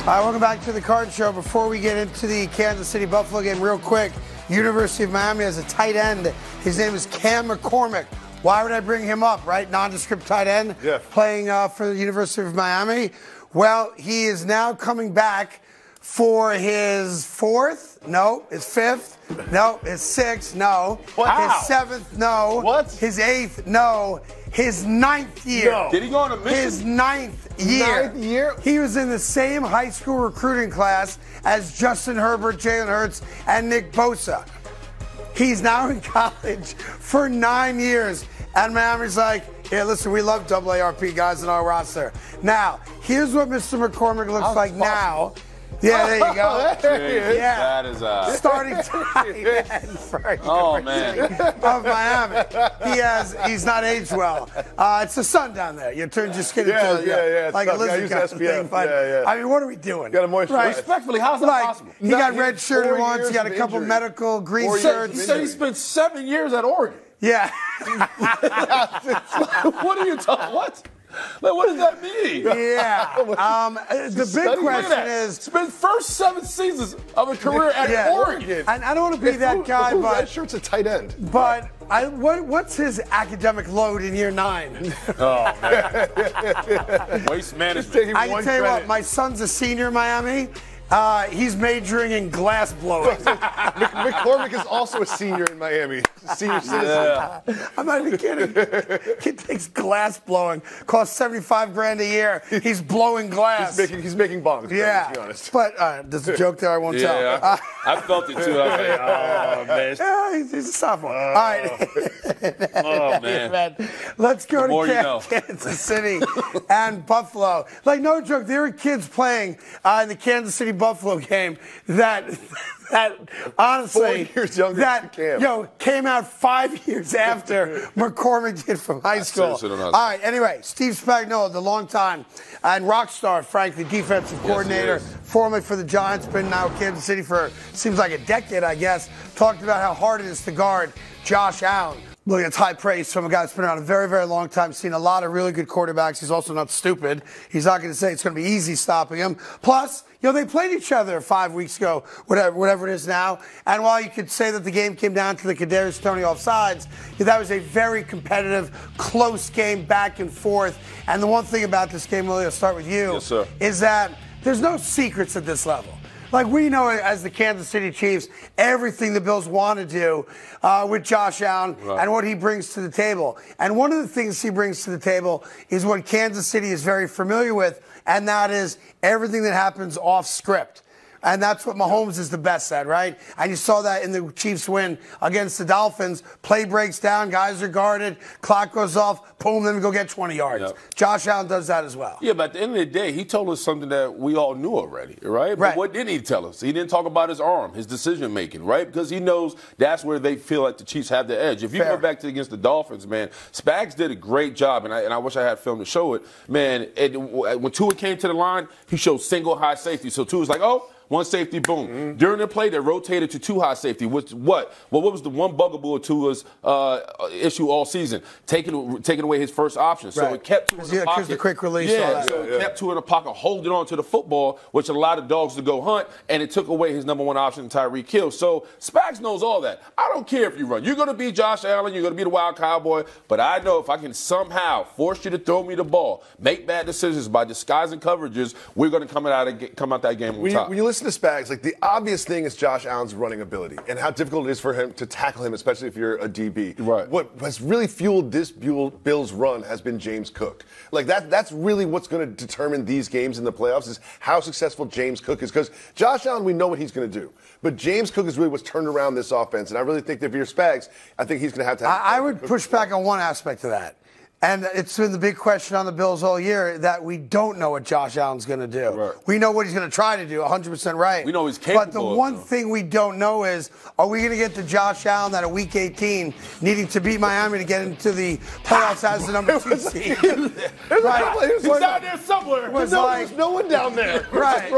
Welcome back to the Carton Show. Before we get into the Kansas City Buffalo game, real quick, University of Miami has a tight end. His name is Cam McCormick. Why would I bring him up, right? Nondescript tight end, playing for the University of Miami. Well, he is now coming back for his fourth, no, his fifth, no, his sixth, no, his seventh, no, his eighth, no, his ninth year. No. Did he go on a mission? His ninth year. Ninth year? He was in the same high school recruiting class as Justin Herbert, Jalen Hurts, and Nick Bosa. He's now in college for 9 years. And Miami's like, yeah, listen, we love AARP guys in our roster. Now, here's what Mr. McCormick looks like now. Yeah, there you go. Dude, yeah, that is starting tight end for man. of Miami. He's not aged well. It's the sun down there. Your turn just getting like a lizard kind of thing. But I mean, what are we doing? Got a moisturize. Right. Respectfully, how's that possible? He got red shirted once. He got a couple medical green shirts. He said he spent 7 years at Oregon. Yeah. What are you talking? What? Like, what does that mean? Yeah. The big question is, spent first 7 seasons of a career at Oregon. And I don't want to be that guy, but red shirt's a tight end. But what's his academic load in year 9? Oh man, waste management. I can tell you what, my son's a senior in Miami. He's majoring in glass blowing. McCormick is also a senior in Miami. Senior citizen. I'm not even kidding. Kid takes glass blowing. Costs $75,000 a year. He's blowing glass. He's making bongs. Yeah. To be honest. But there's a joke there I won't tell. I felt it too. I was like, oh man. Yeah, he's a sophomore. All right. Oh man. Let's go to Kansas City and Buffalo. Like, no joke, there were kids playing in the Kansas City Buffalo game that honestly 4 years younger than Cam. Came out 5 years after McCormick did from high school. All right, anyway, Steve Spagnuolo, the longtime and rock star, frankly, defensive coordinator, formerly for the Giants, been now in Kansas City for seems like a decade, I guess, talked about how hard it is to guard Josh Allen. Look, it's high praise from a guy that's been around a very, very long time, seen a lot of really good quarterbacks. He's also not stupid. He's not going to say it's going to be easy stopping him. Plus, they played each other 5 weeks ago, whatever it is now. And while you could say that the game came down to the Kadarius Toney offsides, that was a very competitive, close game, back and forth. And the one thing about this game, Willie, I'll start with you, is that there's no secrets at this level. Like, we know as the Kansas City Chiefs, everything the Bills want to do with Josh Allen and what he brings to the table. And one of the things he brings to the table is what Kansas City is very familiar with, and that is everything that happens off script. And that's what Mahomes is the best at, right? And you saw that in the Chiefs win against the Dolphins. Play breaks down, guys are guarded, clock goes off, boom, then we go get 20 yards. Josh Allen does that as well. Yeah, but at the end of the day, he told us something that we all knew already, right? But what didn't he tell us? He didn't talk about his arm, his decision-making, right? Because he knows that's where they feel like the Chiefs have the edge. If you go back to against the Dolphins, man, Spags did a great job, and I wish I had film to show it. Man, when Tua came to the line, he showed single high safety. So Tua's like, oh, one safety, boom. During the play, they rotated to 2 high safety. What was the one bugaboo to his issue all season? Taking away his first option. So it kept Tua in the pocket. Because the quick release. So it kept Tua in the pocket, holding on to the football, which allowed the dogs to go hunt, and it took away his number one option, Tyreek Hill. So Spags knows all that. I don't care if you run. You're going to be Josh Allen. You're going to be the wild cowboy. But I know if I can somehow force you to throw me the ball, make bad decisions by disguising coverages, we're going to come out that game on top. When you listen to Spags, like, the obvious thing is Josh Allen's running ability and how difficult it is for him to tackle him, especially if you're a DB. Right. What has really fueled this Bills run has been James Cook. Like, that's really what's going to determine these games in the playoffs, is how successful James Cook is. Because Josh Allen, we know what he's going to do. But James Cook is really what's turned around this offense. And I really think that if you're Spags, I think he's going to have to I would push back on one aspect of that. And it's been the big question on the Bills all year that we don't know what Josh Allen's going to do. Right. We know what he's going to try to do, 100% right. We know he's capable. But the one thing we don't know is, are we going to get to Josh Allen at a Week 18 needing to beat Miami to get into the playoffs as the number 2 seed? He's down there somewhere. There's no one down there. Right.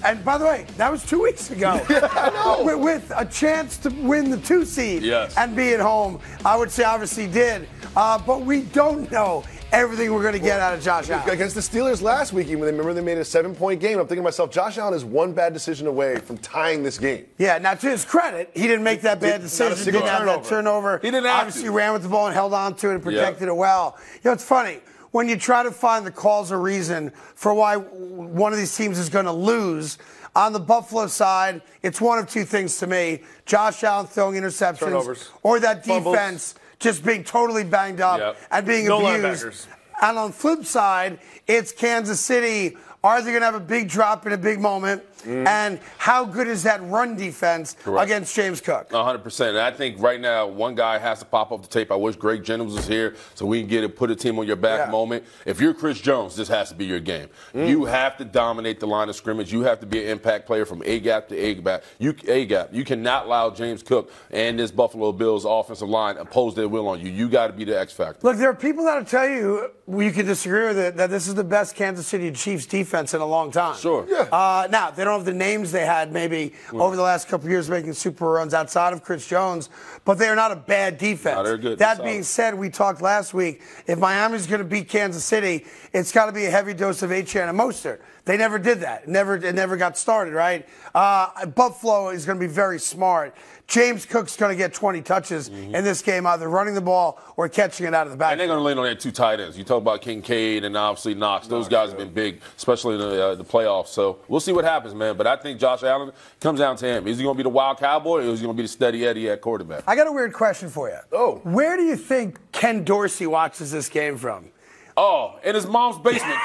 And by the way, that was 2 weeks ago. I know. With a chance to win the 2 seed Yes. and be at home, I would say obviously did. But we don't know everything we're going to get out of Josh Allen. Against the Steelers last week, even remember they made a 7-point game. I'm thinking to myself, Josh Allen is one bad decision away from tying this game. Yeah, now to his credit, he didn't make that bad decision. Didn't have that turnover. He didn't have Obviously ran with the ball and held on to it and protected it well. You know, it's funny. When you try to find the cause or reason for why one of these teams is going to lose, on the Buffalo side, it's one of two things to me. Josh Allen throwing interceptions. Turnovers. Or that Fumbles. defense just being totally banged up and being abused. Linebackers. And on the flip side, it's Kansas City. Are they going to have a big drop in a big moment? And how good is that run defense against James Cook? 100%. And I think right now, one guy has to pop off the tape. I wish Greg Jennings was here so we can get it, put a team on your back moment. If you're Chris Jones, this has to be your game. You have to dominate the line of scrimmage. You have to be an impact player from A-gap to A-gap. You cannot allow James Cook and this Buffalo Bills offensive line impose their will on you. You got to be the X factor. Look, there are people that will tell you, you can disagree with it, that this is the best Kansas City Chiefs defense in a long time. Sure. Now, they don't have the names they had maybe over the last couple of years making super runs outside of Chris Jones, but they are not a bad defense. No, they're good. That being said, we talked last week, if Miami's going to beat Kansas City, it's got to be a heavy dose of Achane and Mostert. They never did that. It never got started, right? Buffalo is going to be very smart. James Cook's going to get 20 touches in this game, either running the ball or catching it out of the back. And they're going to lean on their two tight ends. You talk about Kincaid and obviously Knox. Those guys have been big, especially in the playoffs. So we'll see what happens, man. But I think Josh Allen comes down to him. Is he going to be the wild cowboy or is he going to be the steady Eddie at quarterback? I got a weird question for you. Oh. Where do you think Ken Dorsey watches this game from? Oh, in his mom's basement.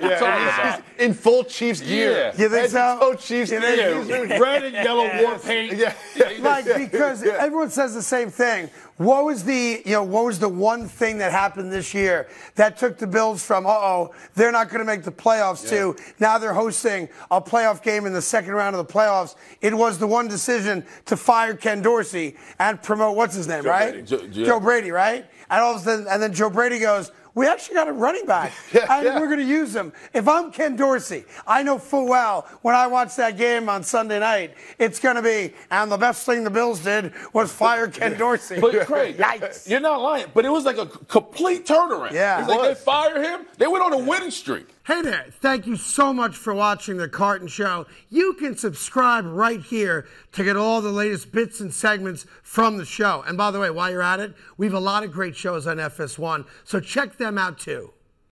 He's in full Chiefs gear. You think so? Chiefs gear. Red and yellow war paint. Because everyone says the same thing. What was the one thing that happened this year that took the Bills from, they're not going to make the playoffs to now they're hosting a playoff game in the second round of the playoffs? It was the one decision to fire Ken Dorsey and promote, what's his name, Joe Brady, right? And all of a sudden, and then Joe Brady goes, we actually got a running back, and we're going to use him. If I'm Ken Dorsey, I know full well when I watch that game on Sunday night, it's going to be, and the best thing the Bills did was fire Ken Dorsey. But Craig, you're not lying, but it was like a complete turnaround. Yeah. It's like they fired him. They went on a winning streak. Hey there, thank you so much for watching The Carton Show. You can subscribe right here to get all the latest bits and segments from the show. And by the way, while you're at it, we have a lot of great shows on FS1, so check them out too.